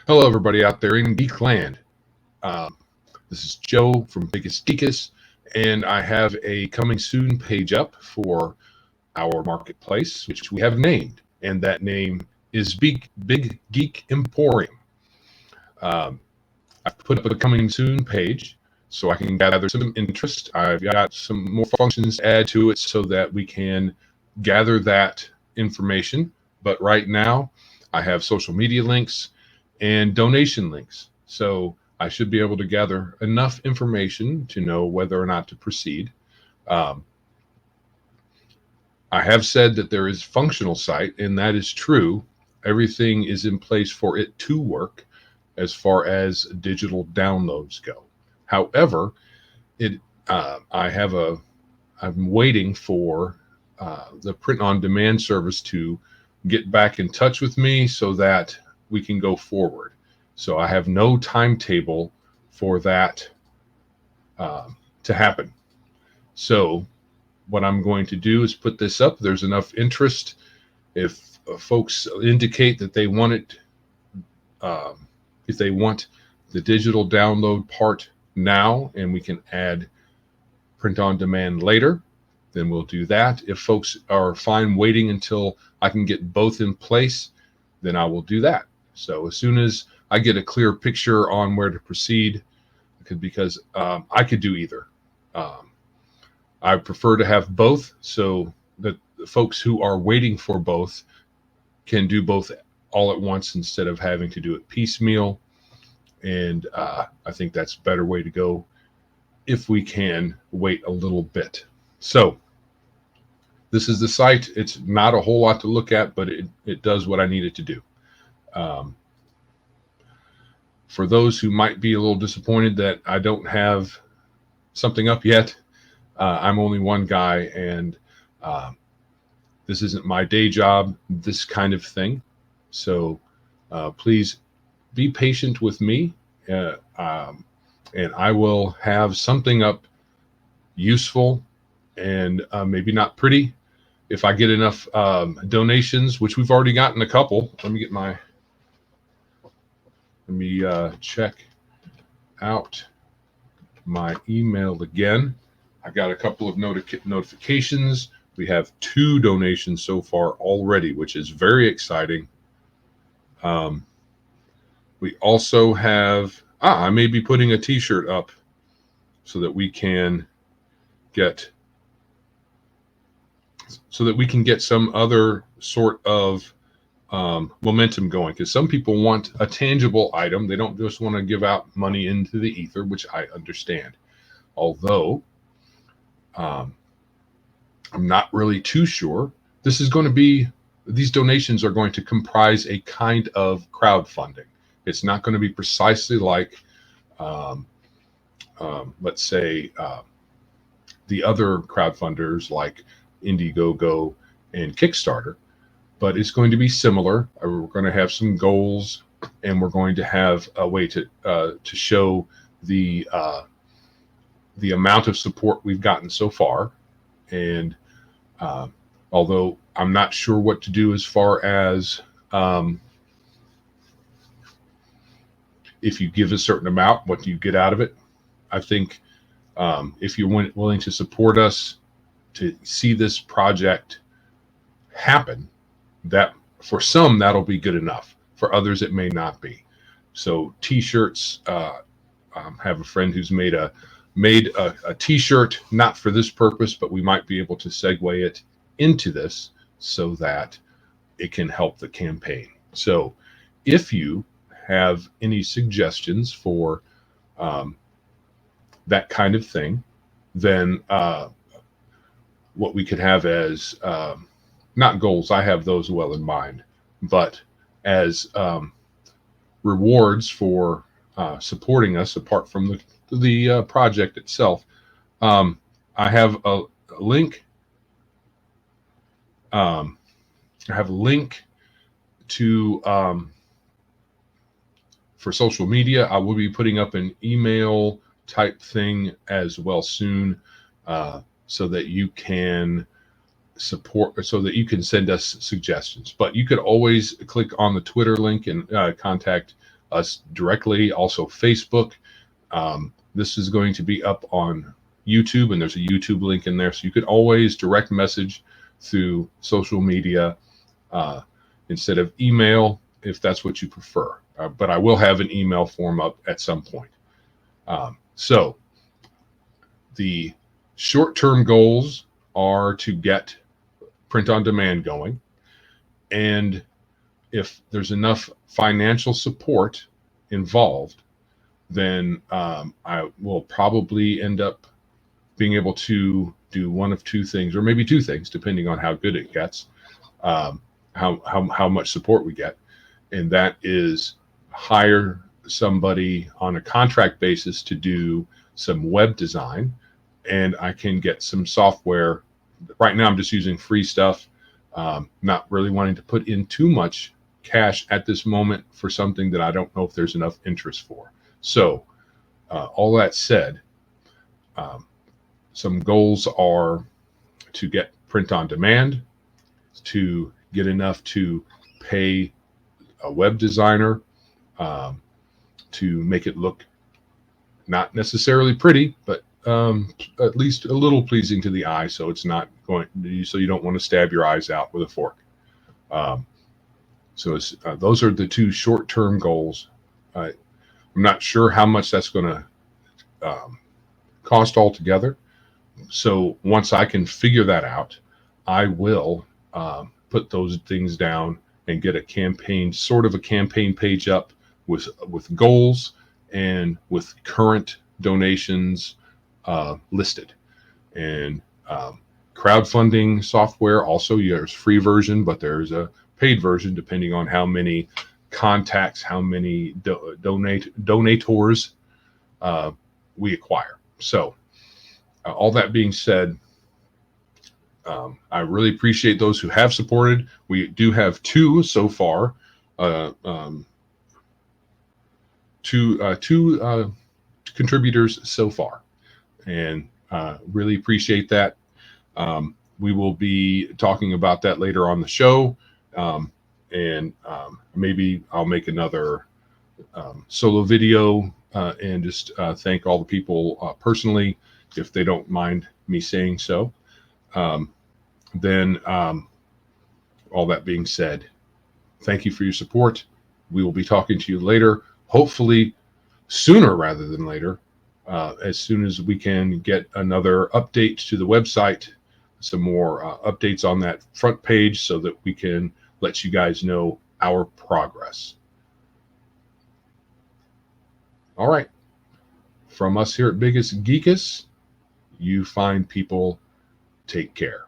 Hello, everybody out there in Geekland. Um, this is Joe from Biggest Geekus, and I have a coming soon page up for our marketplace, which we have named, and that name is Big Geek Emporium. Um, I've put up a coming soon page so I can gather some interest. I've got some more functions to add to it so that we can gather that information. But right now, I have social media links and donation links. So I should be able to gather enough information to know whether or not to proceed. Um, I have said that there is functional site, and that is true. Everything is in place for it to work as far as digital downloads go. However, it I have a I'm waiting for the print on demand service to get back in touch with me so that we can go forward. So I have no timetable for that to happen. So what I'm going to do is put this up. There's enough interest. If folks indicate that they want it, if they want the digital download part now, and we can add print on demand later, then we'll do that. If folks are fine waiting until I can get both in place, then I will do that. So as soon as I get a clear picture on where to proceed, because I could do either. I prefer to have both so that the folks who are waiting for both can do both all at once instead of having to do it piecemeal. And I think that's a better way to go if we can wait a little bit. So this is the site. It's not a whole lot to look at, but it does what I need it to do. For those who might be a little disappointed that I don't have something up yet, I'm only one guy, and this isn't my day job, this kind of thing. So please be patient with me, and I will have something up useful and maybe not pretty. If I get enough donations, which we've already gotten a couple, let me check out my email again. I got a couple of notifications. We have 2 donations so far already, which is very exciting. We also have, I may be putting a t-shirt up so that we can get some other sort of momentum going, because some people want a tangible item. They don't just want to give out money into the ether, which I understand. Although I'm not really too sure. These donations are going to comprise a kind of crowdfunding. It's not going to be precisely like, let's say, the other crowdfunders like Indiegogo and Kickstarter, but it's going to be similar. We're going to have some goals, and we're going to have a way to show the amount of support we've gotten so far. And although I'm not sure what to do as far as if you give a certain amount, what do you get out of it? I think if you're willing to support us to see this project happen, that for some that'll be good enough. For others, it may not be. So t-shirts, have a friend who's made a t-shirt, not for this purpose, but we might be able to segue it into this so that it can help the campaign. So if you have any suggestions for that kind of thing, then what we could have as not goals, I have those well in mind, but as rewards for supporting us apart from the project itself. I have a link. I have a link to for social media. I will be putting up an email type thing as well soon, so that you can send us suggestions. But you could always click on the Twitter link and contact us directly, also Facebook. This is going to be up on YouTube, and there's a YouTube link in there. So you could always direct message through social media instead of email, if that's what you prefer. But I will have an email form up at some point. So the short-term goals are to get print on demand going. And if there's enough financial support involved, then I will probably end up being able to do one of two things, or maybe two things, depending on how good it gets, how much support we get. And that is hire somebody on a contract basis to do some web design, and I can get some software. Right now I'm just using free stuff, not really wanting to put in too much cash at this moment for something that I don't know if there's enough interest for. So all that said, some goals are to get print on demand, to get enough to pay a web designer to make it look not necessarily pretty, but at least a little pleasing to the eye, so it's not going. So you don't want to stab your eyes out with a fork. So those are the two short-term goals. I'm not sure how much that's going to cost altogether. So once I can figure that out, I will put those things down and get a campaign, sort of a campaign page up with goals and with current donations listed. And crowdfunding software also, there's free version, but there's a paid version depending on how many contacts, how many donators we acquire. So all that being said, I really appreciate those who have supported. We do have two so far, two contributors so far, and really appreciate that. We will be talking about that later on the show, and maybe I'll make another solo video and just thank all the people personally, if they don't mind me saying so. Then all that being said, thank you for your support. We will be talking to you later, hopefully sooner rather than later, as soon as we can get another update to the website, some more updates on that front page so that we can let you guys know our progress. All right. From us here at Biggest Geekus, you fine people, take care.